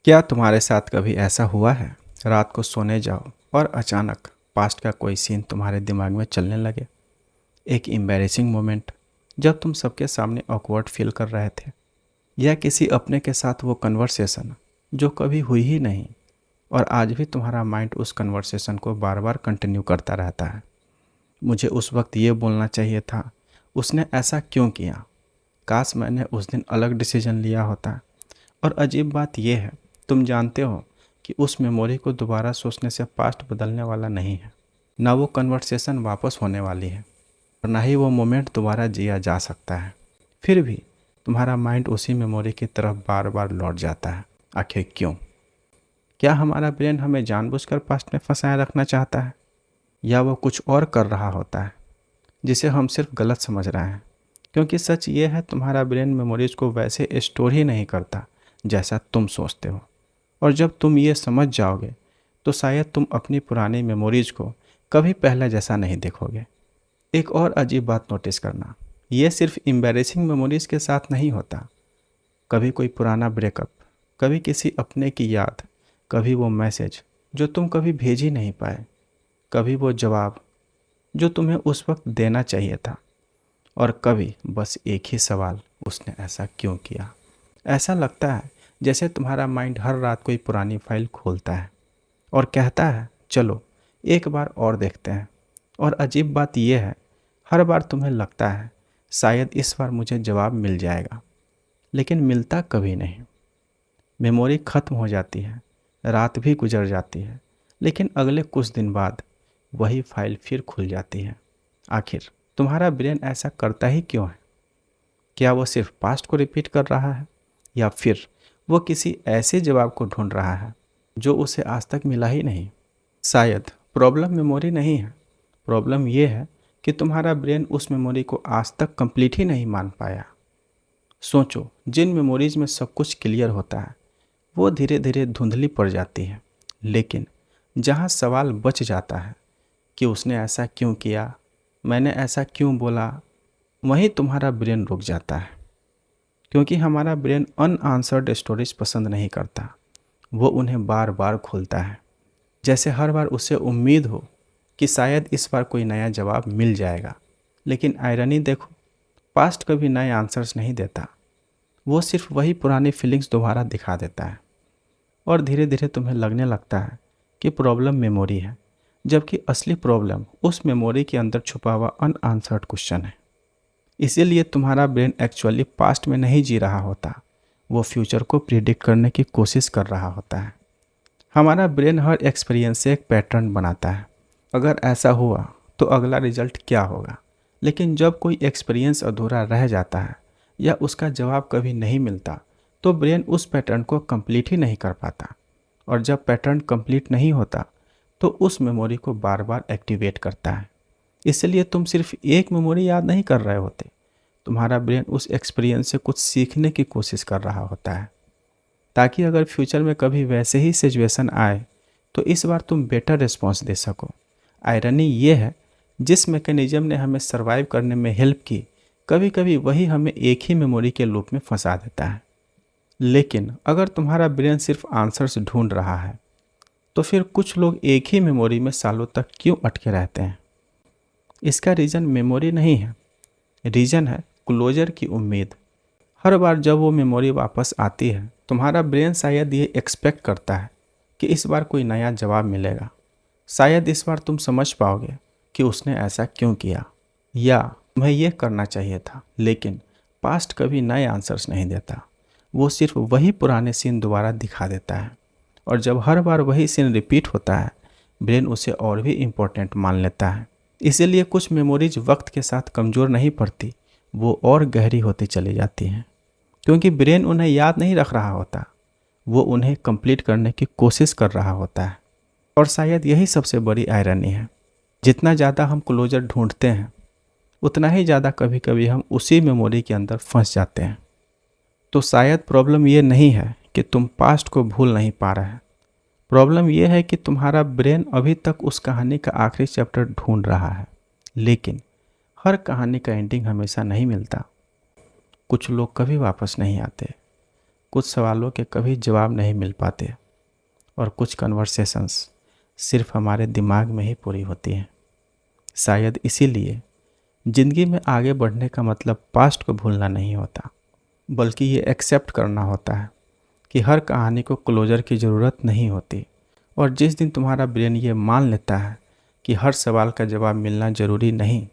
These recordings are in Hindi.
क्या तुम्हारे साथ कभी ऐसा हुआ है? रात को सोने जाओ और अचानक पास्ट का कोई सीन तुम्हारे दिमाग में चलने लगे। एक एम्बैरेसिंग मोमेंट जब तुम सबके सामने ऑकवर्ड फील कर रहे थे, या किसी अपने के साथ वो कन्वर्सेशन जो कभी हुई ही नहीं, और आज भी तुम्हारा माइंड उस कन्वर्सेशन को बार बार कंटिन्यू करता रहता है। मुझे उस वक्त ये बोलना चाहिए था, उसने ऐसा क्यों किया, काश मैंने उस दिन अलग डिसीजन लिया होता। और अजीब बात यह है, तुम जानते हो कि उस मेमोरी को दोबारा सोचने से पास्ट बदलने वाला नहीं है। ना वो कन्वर्सेशन वापस होने वाली है, और ना ही वो मोमेंट दोबारा जिया जा सकता है। फिर भी तुम्हारा माइंड उसी मेमोरी की तरफ बार बार लौट जाता है। आखिर क्यों? क्या हमारा ब्रेन हमें जानबूझकर पास्ट में फंसाए रखना चाहता है, या वो कुछ और कर रहा होता है जिसे हम सिर्फ गलत समझ रहे हैं? क्योंकि सच ये है, तुम्हारा ब्रेन मेमोरीज को वैसे स्टोर ही नहीं करता जैसा तुम सोचते हो। और जब तुम ये समझ जाओगे तो शायद तुम अपनी पुरानी मेमोरीज को कभी पहले जैसा नहीं देखोगे। एक और अजीब बात नोटिस करना, ये सिर्फ एम्बैरेसिंग मेमोरीज के साथ नहीं होता। कभी कोई पुराना ब्रेकअप, कभी किसी अपने की याद, कभी वो मैसेज जो तुम कभी भेज ही नहीं पाए, कभी वो जवाब जो तुम्हें उस वक्त देना चाहिए था, और कभी बस एक ही सवाल, उसने ऐसा क्यों किया। ऐसा लगता है जैसे तुम्हारा माइंड हर रात कोई पुरानी फाइल खोलता है और कहता है चलो एक बार और देखते हैं। और अजीब बात यह है, हर बार तुम्हें लगता है शायद इस बार मुझे जवाब मिल जाएगा, लेकिन मिलता कभी नहीं। मेमोरी ख़त्म हो जाती है, रात भी गुजर जाती है, लेकिन अगले कुछ दिन बाद वही फाइल फिर खुल जाती है। आखिर तुम्हारा ब्रेन ऐसा करता ही क्यों है? क्या वो सिर्फ पास्ट को रिपीट कर रहा है, या फिर वो किसी ऐसे जवाब को ढूंढ रहा है जो उसे आज तक मिला ही नहीं? शायद प्रॉब्लम मेमोरी नहीं है, प्रॉब्लम ये है कि तुम्हारा ब्रेन उस मेमोरी को आज तक कंप्लीट ही नहीं मान पाया। सोचो, जिन मेमोरीज में सब कुछ क्लियर होता है वो धीरे धीरे धुंधली पड़ जाती है, लेकिन जहाँ सवाल बच जाता है कि उसने ऐसा क्यों किया, मैंने ऐसा क्यों बोला, वहीं तुम्हारा ब्रेन रुक जाता है। क्योंकि हमारा ब्रेन अनआंसर्ड स्टोरीज पसंद नहीं करता, वो उन्हें बार बार खोलता है, जैसे हर बार उसे उम्मीद हो कि शायद इस बार कोई नया जवाब मिल जाएगा। लेकिन आयरनी देखो, पास्ट कभी नए आंसर्स नहीं देता, वो सिर्फ वही पुरानी फीलिंग्स दोबारा दिखा देता है। और धीरे धीरे तुम्हें लगने लगता है कि प्रॉब्लम मेमोरी है, जबकि असली प्रॉब्लम उस मेमोरी के अंदर छुपा हुआ अनआंसर्ड क्वेश्चन है। इसीलिए तुम्हारा ब्रेन एक्चुअली पास्ट में नहीं जी रहा होता, वो फ्यूचर को प्रिडिक्ट करने की कोशिश कर रहा होता है। हमारा ब्रेन हर एक्सपीरियंस से एक पैटर्न बनाता है, अगर ऐसा हुआ तो अगला रिजल्ट क्या होगा। लेकिन जब कोई एक्सपीरियंस अधूरा रह जाता है या उसका जवाब कभी नहीं मिलता, तो ब्रेन उस पैटर्न को कंप्लीट ही नहीं कर पाता। और जब पैटर्न कंप्लीट नहीं होता तो उस मेमोरी को बार बार एक्टिवेट करता है। इसलिए तुम सिर्फ एक मेमोरी याद नहीं कर रहे होते, तुम्हारा ब्रेन उस एक्सपीरियंस से कुछ सीखने की कोशिश कर रहा होता है, ताकि अगर फ्यूचर में कभी वैसे ही सिचुएशन आए तो इस बार तुम बेटर रिस्पॉन्स दे सको। आयरनी ये है, जिस मैकेनिज्म ने हमें सरवाइव करने में हेल्प की, कभी कभी वही हमें एक ही मेमोरी के लूप में फंसा देता है। लेकिन अगर तुम्हारा ब्रेन सिर्फ आंसर्स ढूंढ रहा है, तो फिर कुछ लोग एक ही मेमोरी में सालों तक क्यों अटके रहते हैं? इसका रीज़न मेमोरी नहीं है, रीज़न है क्लोजर की उम्मीद। हर बार जब वो मेमोरी वापस आती है, तुम्हारा ब्रेन शायद ये एक्सपेक्ट करता है कि इस बार कोई नया जवाब मिलेगा। शायद इस बार तुम समझ पाओगे कि उसने ऐसा क्यों किया, या तुम्हें यह करना चाहिए था। लेकिन पास्ट कभी नए आंसर्स नहीं देता, वो सिर्फ वही पुराने सीन दोबारा दिखा देता है। और जब हर बार वही सीन रिपीट होता है, ब्रेन उसे और भी इम्पोर्टेंट मान लेता है। इसीलिए कुछ मेमोरीज वक्त के साथ कमज़ोर नहीं पड़ती, वो और गहरी होती चली जाती हैं। क्योंकि ब्रेन उन्हें याद नहीं रख रहा होता, वो उन्हें कंप्लीट करने की कोशिश कर रहा होता है। और शायद यही सबसे बड़ी आयरनी है, जितना ज़्यादा हम क्लोजर ढूंढते हैं, उतना ही ज़्यादा कभी कभी हम उसी मेमोरी के अंदर फंस जाते हैं। तो शायद प्रॉब्लम ये नहीं है कि तुम पास्ट को भूल नहीं पा रहे हैं, प्रॉब्लम यह है कि तुम्हारा ब्रेन अभी तक उस कहानी का आखिरी चैप्टर ढूंढ रहा है। लेकिन हर कहानी का एंडिंग हमेशा नहीं मिलता। कुछ लोग कभी वापस नहीं आते, कुछ सवालों के कभी जवाब नहीं मिल पाते और कुछ कन्वर्सेशंस सिर्फ हमारे दिमाग में ही पूरी होती हैं। शायद इसीलिए ज़िंदगी में आगे बढ़ने का मतलब पास्ट को भूलना नहीं होता, बल्कि ये एक्सेप्ट करना होता है कि हर कहानी को क्लोजर की ज़रूरत नहीं होती। और जिस दिन तुम्हारा ब्रेन ये मान लेता है कि हर सवाल का जवाब मिलना ज़रूरी नहीं,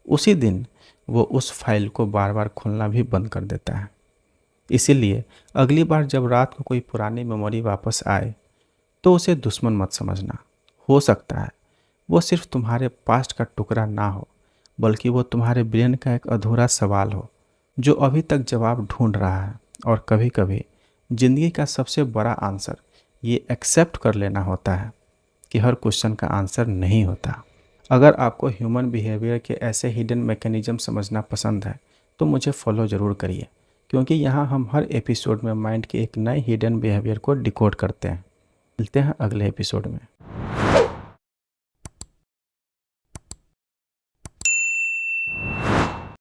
उसी दिन वो उस फाइल को बार बार खोलना भी बंद कर देता है। इसीलिए अगली बार जब रात को कोई पुरानी मेमोरी वापस आए तो उसे दुश्मन मत समझना। हो सकता है वो सिर्फ तुम्हारे पास्ट का टुकड़ा ना हो, बल्कि वो तुम्हारे ब्रेन का एक अधूरा सवाल हो जो अभी तक जवाब ढूंढ रहा है। और कभी कभी ज़िंदगी का सबसे बड़ा आंसर ये एक्सेप्ट कर लेना होता है कि हर क्वेश्चन का आंसर नहीं होता। अगर आपको ह्यूमन बिहेवियर के ऐसे हिडन मैकेनिज्म समझना पसंद है तो मुझे फॉलो ज़रूर करिए, क्योंकि यहाँ हम हर एपिसोड में माइंड के एक नए हिडन बिहेवियर को डिकोड करते हैं। मिलते हैं अगले एपिसोड में।